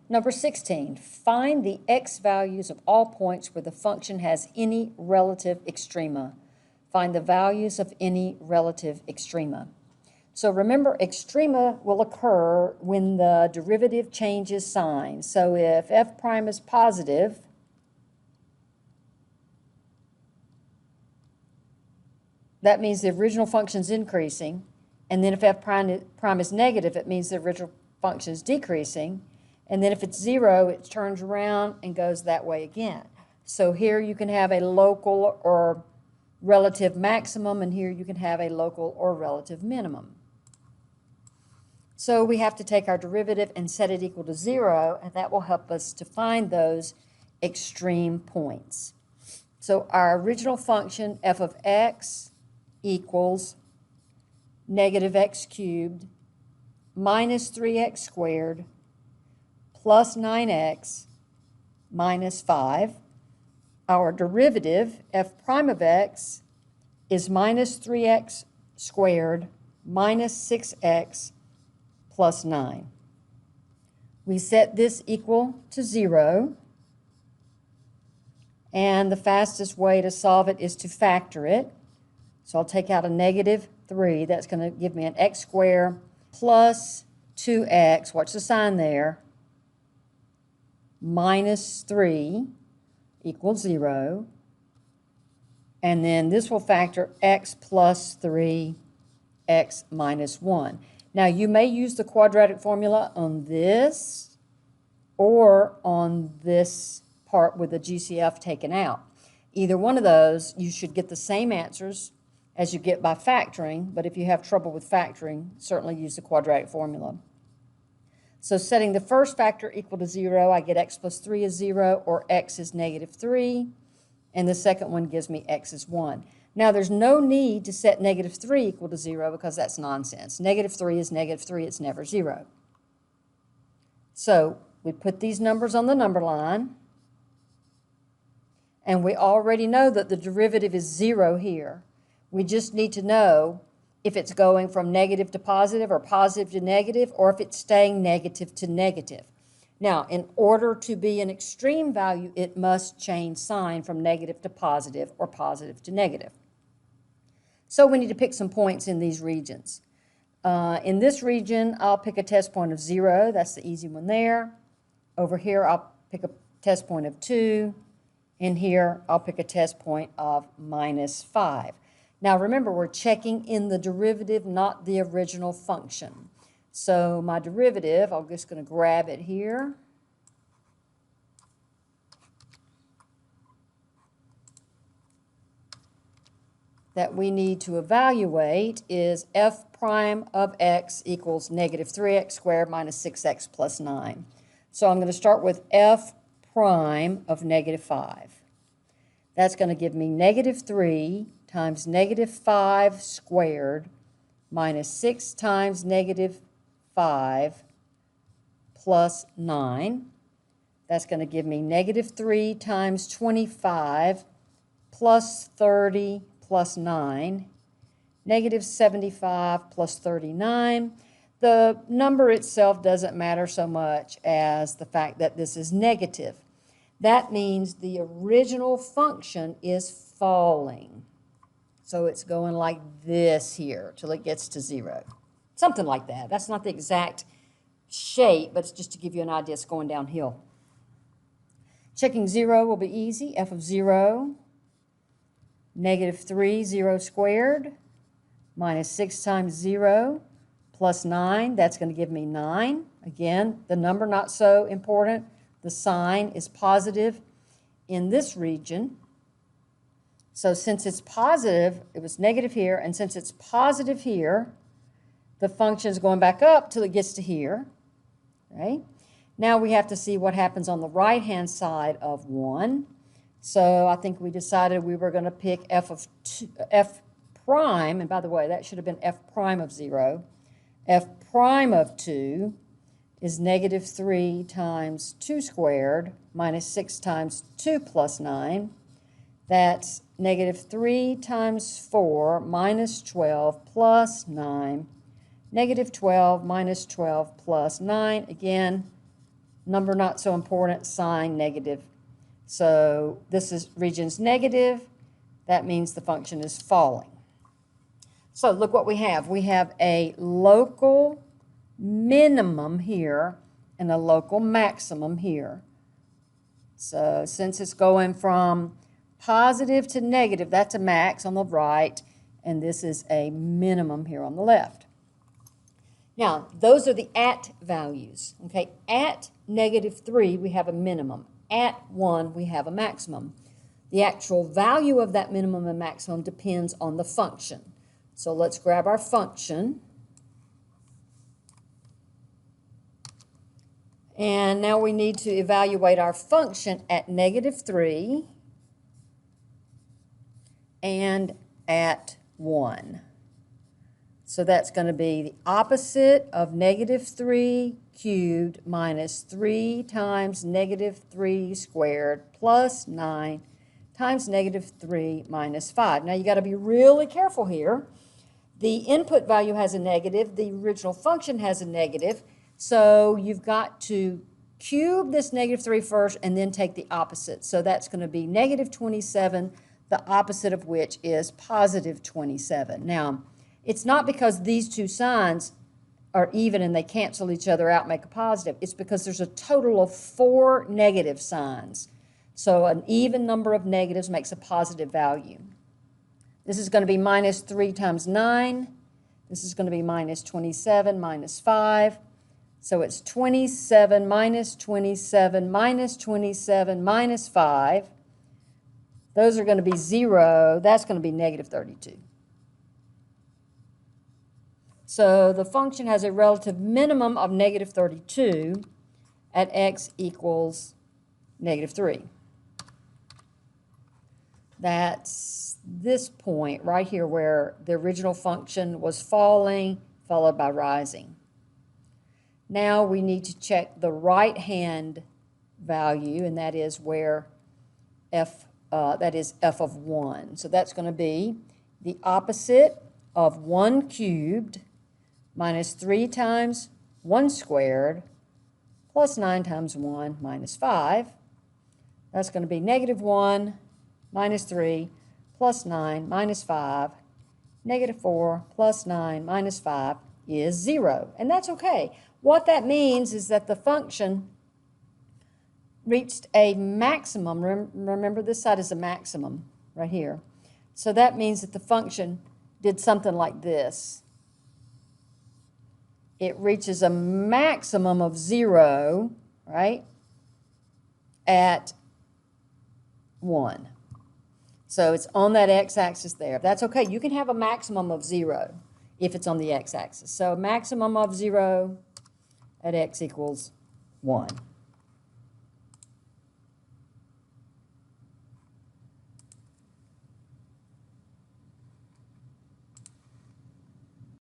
Number 16, find the x values of all points where the function has any relative extrema. Find the values of any relative extrema. So remember, extrema will occur when the derivative changes sign. So if f prime is positive, that means the original function is increasing. And then if f prime is negative, it means the original function is decreasing. And then if it's 0, it turns around and goes that way again. So here you can have a local or relative maximum, and here you can have a local or relative minimum. So we have to take our derivative and set it equal to 0, and that will help us to find those extreme points. So our original function, f of x, equals negative x cubed minus 3x squared plus 9x minus 5. Our derivative, f prime of x, is minus 3x squared minus 6x plus 9. We set this equal to 0, and the fastest way to solve it is to factor it. So I'll take out a negative 3. That's going to give me an x squared plus 2x, watch the sign there, minus 3 equals 0. And then this will factor x plus 3, x minus 1. Now you may use the quadratic formula on this or on this part with the GCF taken out. Either one of those, you should get the same answers as you get by factoring, but if you have trouble with factoring, certainly use the quadratic formula. So setting the first factor equal to 0, I get x plus 3 is 0, or x is negative 3, and the second one gives me x is 1. Now there's no need to set negative 3 equal to 0 because that's nonsense. Negative 3 is negative 3, it's never 0. So we put these numbers on the number line, and we already know that the derivative is 0 here. We just need to know if it's going from negative to positive or positive to negative, or if it's staying negative to negative. Now, in order to be an extreme value, it must change sign from negative to positive or positive to negative. So we need to pick some points in these regions. In this region, I'll pick a test point of 0. That's the easy one there. Over here, I'll pick a test point of 2. In here, I'll pick a test point of minus 5. Now remember, we're checking in the derivative, not the original function. So my derivative, I'm just going to grab it here. That we need to evaluate is f prime of x equals negative 3x squared minus 6x plus 9. So I'm going to start with f prime of negative 5. That's going to give me negative 3 times negative 5 squared minus 6 times negative 5 plus 9. That's going to give me negative 3 times 25 plus 30 plus 9, negative 75 plus 39. The number itself doesn't matter so much as the fact that this is negative. That means the original function is falling. So it's going like this here till it gets to 0. Something like that. That's not the exact shape, but it's just to give you an idea. It's going downhill. Checking 0 will be easy. F of 0, negative 3, 0 squared, minus 6 times 0, plus 9. That's going to give me 9. Again, the number not so important. The sign is positive in this region. So since it's positive, it was negative here, and since it's positive here, the function is going back up till it gets to here. Right? Now we have to see what happens on the right-hand side of 1. So I think we decided we were going to pick f prime, and by the way, that should have been f prime of 0. F prime of 2 is negative 3 times 2 squared minus 6 times 2 plus 9. That's negative 3 times 4 minus 12 plus 9. Negative 12 minus 12 plus 9. Again, number not so important, sign negative. So this is region's negative. That means the function is falling. So look what we have. We have a local minimum here and a local maximum here. So since it's going from positive to negative, that's a max on the right, and this is a minimum here on the left. Now, those are the at values, okay? At -3, we have a minimum. At 1, we have a maximum. The actual value of that minimum and maximum depends on the function. So let's grab our function. And now we need to evaluate our function at -3 and at 1. So that's going to be the opposite of -3 cubed minus 3 times -3 squared plus 9 times -3 minus 5. Now you got to be really careful here. The input value has a negative, the original function has a negative, so you've got to cube this -3 first and then take the opposite. So that's going to be -27, the opposite of which is +27. Now, it's not because these two signs are even and they cancel each other out, make a positive. It's because there's a total of 4 negative signs. So an even number of negatives makes a positive value. This is going to be -3 times 9. This is going to be -27 minus 5. So it's 27 minus 27 minus 27 minus 5. Those are going to be 0. That's going to be -32. So the function has a relative minimum of -32 at x equals -3. That's this point right here where the original function was falling, followed by rising. Now we need to check the right-hand value, and that is where that is f of 1. So that's going to be the opposite of 1 cubed minus 3 times 1 squared plus 9 times 1 minus 5. That's going to be -1 minus 3 plus 9 minus 5. -4 plus 9 minus 5 is 0. And that's okay. What that means is that the function reached a maximum. Remember, this side is a maximum right here. So that means that the function did something like this. It reaches a maximum of 0, right, at 1. So it's on that x-axis there. That's okay. You can have a maximum of 0 if it's on the x-axis. So a maximum of 0 at x equals 1.